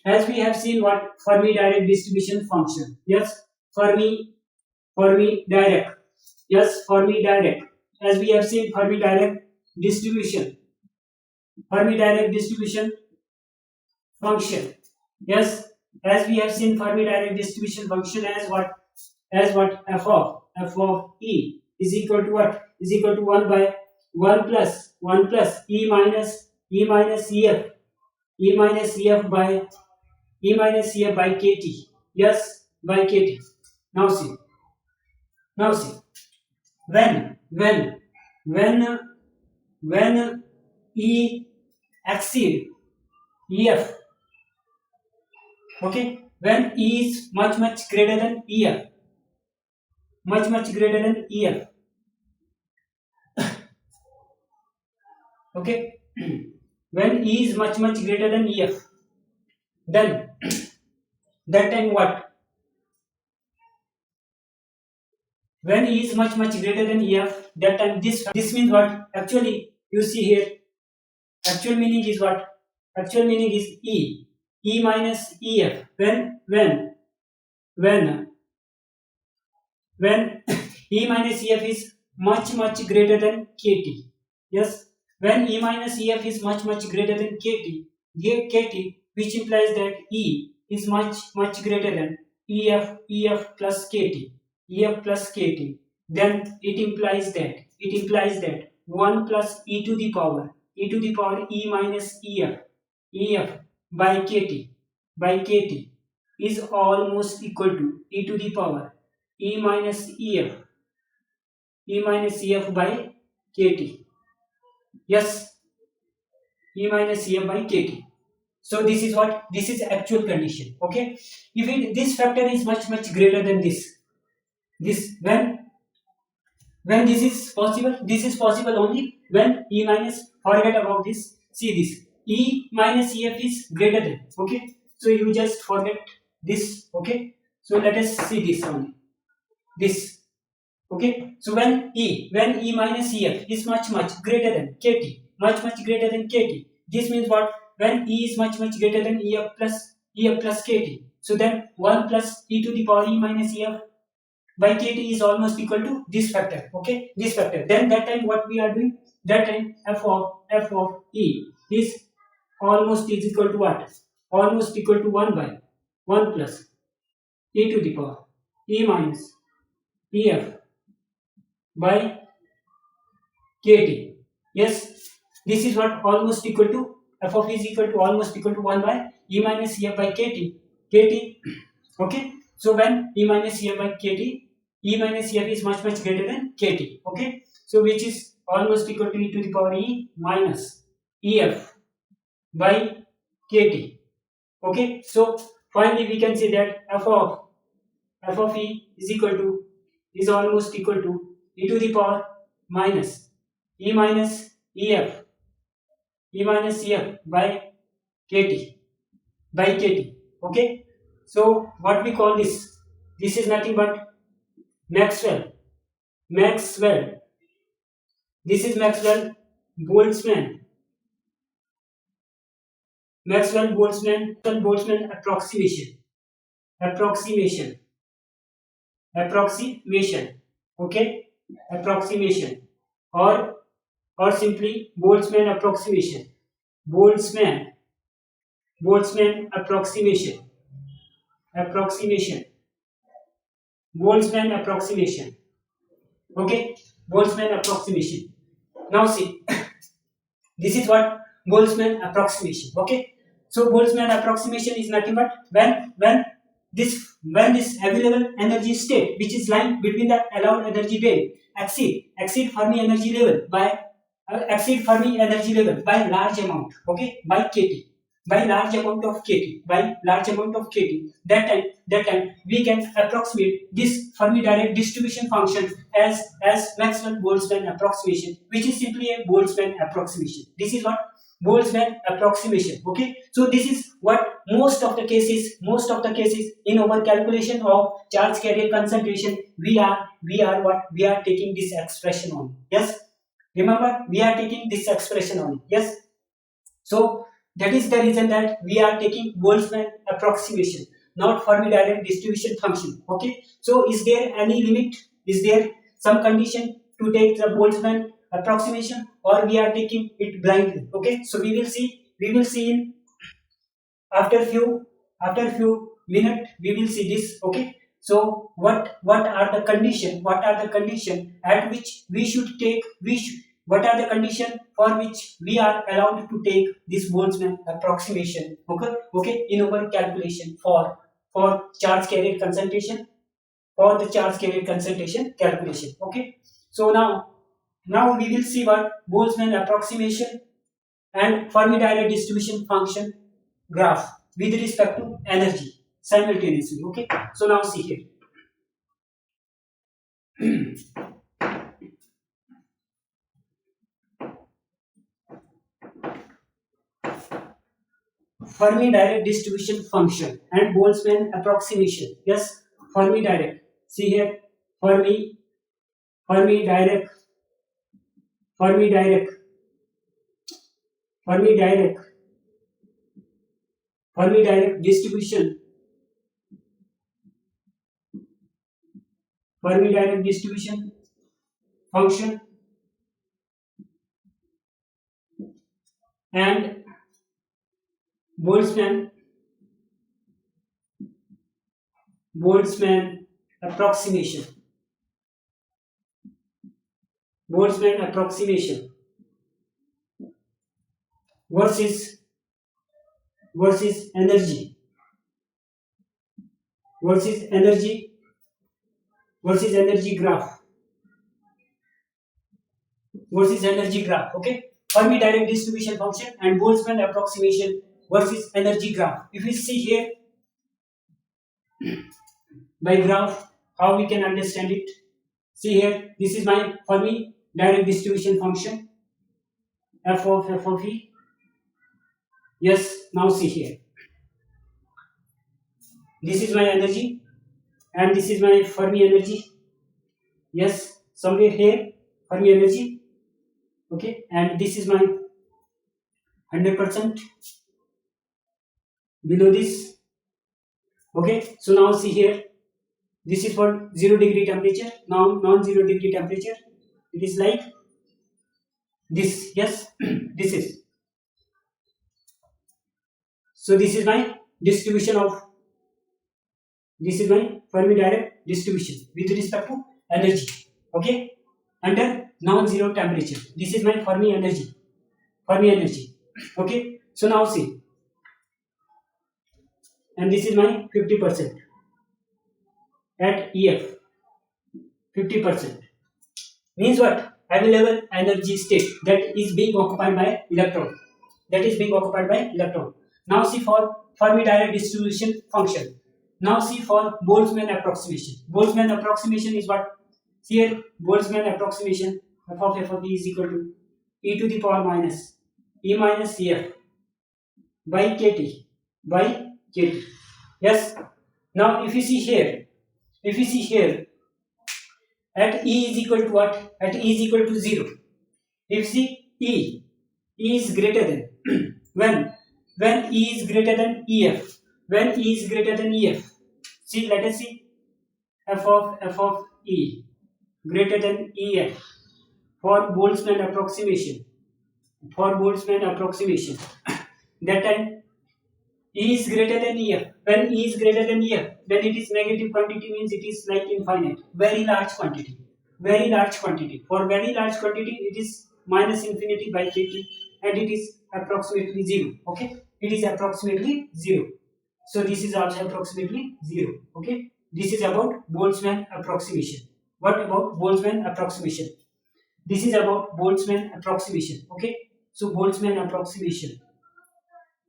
as we have seen what Fermi direct distribution function. Yes, Fermi direct. Yes, Fermi direct. As we have seen Fermi direct distribution. Fermi direct distribution function. Yes, as we have seen Fermi direct distribution function as what? As what? F of E is equal to what? Is equal to 1 by 1 plus E minus EF E minus EF by KT. Yes, by KT. Now see. When E exceed EF, okay, when E is much greater than EF, much greater than EF, okay, when E is much greater than EF, then that time what? When E is much greater than EF, that time this means what? Actually, you see here, actual meaning is what? Actual meaning is E minus EF. When E minus EF is much greater than KT. Yes, when E minus EF is much greater than KT, which implies that E is much greater than EF plus KT, then it implies that 1 plus e to the power E minus EF by KT is almost equal to e to the power E minus EF by KT. Yes, E minus EF by KT. So this is what? This is actual condition. Okay, if this factor is much greater than this when this is possible only when E minus, forget about this, see this, E minus EF is greater than, okay, so you just forget this, okay, so let us see this only, this, okay, so when E minus EF is much greater than KT, much greater than KT, this means what? When E is much greater than EF plus KT, so then 1 plus e to the power E minus EF by KT is almost equal to this factor, okay, this factor. Then that time what we are doing? That time f of E is almost is equal to what? Almost equal to 1 by 1 plus e to the power E minus EF by KT. Yes, this is what? Almost equal to f of E is equal to almost equal to 1 by E minus EF by KT. Okay, so when E minus EF by KT, E minus EF is much greater than KT, okay, so which is almost equal to e to the power E minus EF by KT, okay, so finally we can say that f of E is almost equal to e to the power minus E minus EF by KT, okay, so what we call this? This is nothing but Maxwell. This is Maxwell-Boltzmann approximation. Okay, approximation, or simply Boltzmann approximation. Boltzmann approximation. Boltzmann approximation. Okay, Boltzmann approximation. Now see, this is what? Boltzmann approximation. Okay, so Boltzmann approximation is nothing but when this available energy state, which is lying between the allowed energy band, exceed Fermi energy level by large amount. Okay, by KT. By large amount of KT, that time we can approximate this Fermi direct distribution function as Maxwell-Boltzmann approximation, which is simply a Boltzmann approximation. This is what? Boltzmann approximation. Okay, so this is what most of the cases in our calculation of charge carrier concentration, we are taking this expression only. Yes, remember, we are taking this expression only. Yes, so That is the reason that we are taking Boltzmann approximation, not Fermi-Dirac distribution function. Okay. So is there any limit? Is there some condition to take the Boltzmann approximation, or we are taking it blindly? Okay. So we will see. We will see in after few minutes. We will see this. Okay. So what are the condition? What are the condition at which we should take? What are the conditions for which we are allowed to take this Boltzmann approximation? Okay, in our calculation for charge carrier concentration, for the charge carrier concentration calculation. Okay, so now we will see what Boltzmann approximation and Fermi-Dirac distribution function graph with respect to energy simultaneously. Okay, so now see here. Fermi-Dirac distribution function and Boltzmann approximation. Yes, Fermi-Dirac. See here, Fermi-Dirac distribution. Fermi-Dirac distribution function and Boltzmann approximation. Boltzmann approximation versus energy graph. Okay, Fermi-Dirac distribution function and Boltzmann approximation versus energy graph. If we see here by graph, how we can understand it? See here, this is my Fermi-Dirac distribution function, f of e. Yes, now see here. This is my energy and this is my Fermi energy. Yes, somewhere here Fermi energy. Okay, and this is my 100% below this. Okay, so now see here, this is for 0 degree temperature. Now non-zero degree temperature, it is like this. Yes, this is. So this is my distribution of, this is my Fermi-Dirac distribution with respect to energy. Okay, under non-zero temperature. This is my Fermi energy. Okay, so now see, and this is my 50% at EF. 50% means what? Available energy state that is being occupied by electron. Now see for Fermi-Dirac distribution function. Now see for Boltzmann approximation. Boltzmann approximation is what? Here Boltzmann approximation, f of e is equal to e to the power minus e minus Ef by kt. Yes. Now if you see here, at e is equal to what? At e is equal to 0. If you see e is greater than when e is greater than Ef. See, let us see f of e greater than Ef for Boltzmann approximation. That time E is greater than Ef. When E is greater than Ef, then it is negative quantity, means it is like infinite, very large quantity. For very large quantity, it is minus infinity by kt, and it is approximately 0. Okay, it is approximately 0. So this is also approximately 0. Okay, this is about Boltzmann approximation. What about Boltzmann approximation? This is about Boltzmann approximation. Okay, so Boltzmann approximation,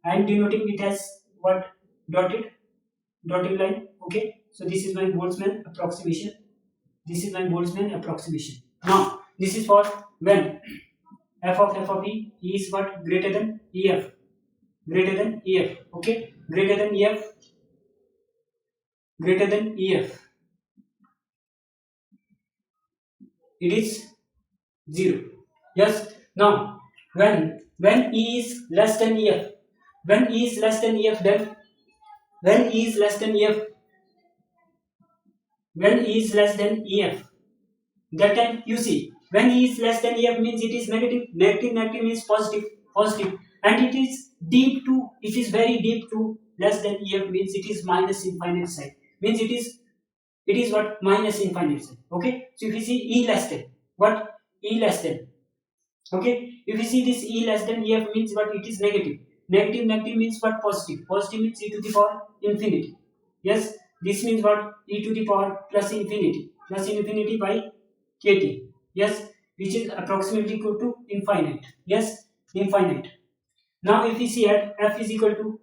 I am denoting it as what? Dotted line. Okay, so this is my Boltzmann approximation. Now this is for when f of e is what? Greater than Ef. Okay, greater than Ef, it is 0. Yes. Now when E is less than Ef, when E is less than EF, then when E is less than EF, when E is less than EF, that time you see when E is less than EF means it is negative, negative means positive, and it is deep to, it is very deep to less than EF means it is minus infinite side, means it is what, minus infinite side. Okay, so if you see E less than, what, E less than, okay, if you see this E less than EF means what, it is negative, negative means what, positive means e to the power infinity. Yes, this means what, e to the power plus infinity by kt. Yes, which is approximately equal to infinite. Yes, infinite. Now if we see at F is equal to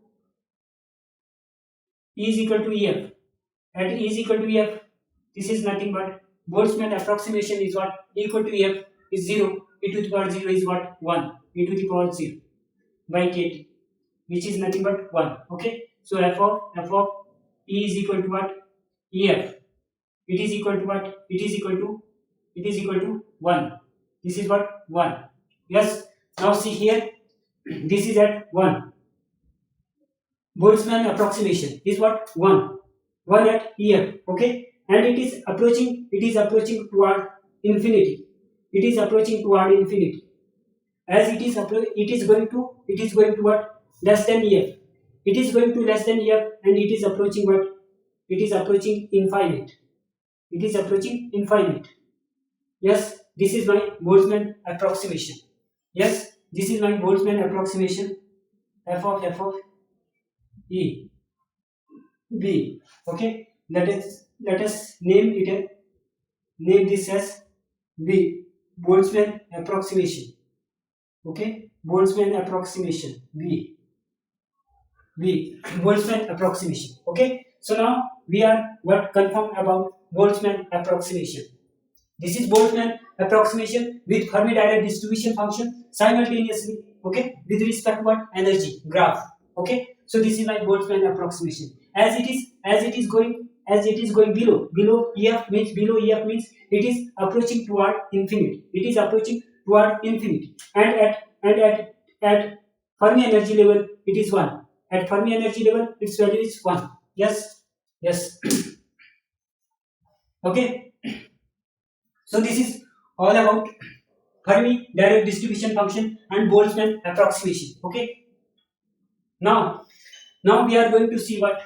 E is equal to EF, at E is equal to EF, this is nothing but Boltzmann approximation is what, equal to EF is 0, e to the power 0 is what, 1, e to the power 0 by kt, which is nothing but 1. Okay, so f of E is equal to what, EF, it is equal to what, it is equal to 1, this is what, 1. Yes, now see here, this is at 1, Boltzmann approximation is what, 1 at EF. Okay, and it is approaching toward infinity, as it is going to what, less than EF, it is going to less than EF, and it is approaching what, it is approaching infinite, Yes, this is my Boltzmann approximation. Yes, this is my Boltzmann approximation, f of E B. Okay, let us name this as B, Boltzmann approximation. Okay, Boltzmann approximation, B Boltzmann approximation. Okay, so now we are what, confirm about Boltzmann approximation. This is Boltzmann approximation with Fermi Dirac distribution function simultaneously. Okay, with respect to what, energy graph. Okay, so this is my Boltzmann approximation. As it is going below EF means it is approaching toward infinity. And at Fermi energy level it is 1. At Fermi energy level its value is 1. Yes. Okay. So this is all about Fermi Dirac distribution function and Boltzmann approximation. Okay. Now we are going to see what.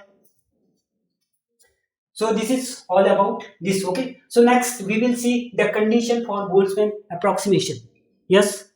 So this is all about this. Okay. So next we will see the condition for Boltzmann approximation. Yes.